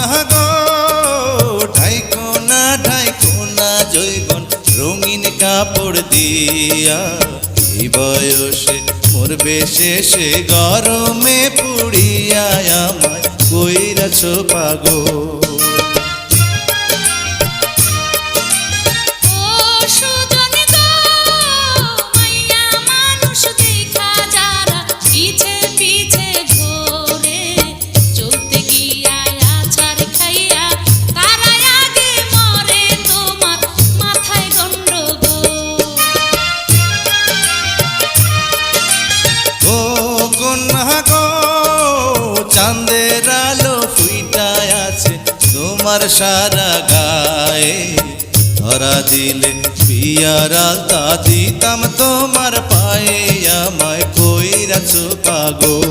কন্যা গো ঢাইকো না জৈবন রঙিন কাপড় দিয়া, এই বয়সে মরবে শেষে গরমে পুড়িয়া, আমায় কইরাছো পাগল। চাঁদের আলো ফুইটায় আছে তোমার সারা গায়ে, ধরা দিলে বিয়ার আলতা দিতাম তোমার পায়ে, আমায় কইরাছো পাগল।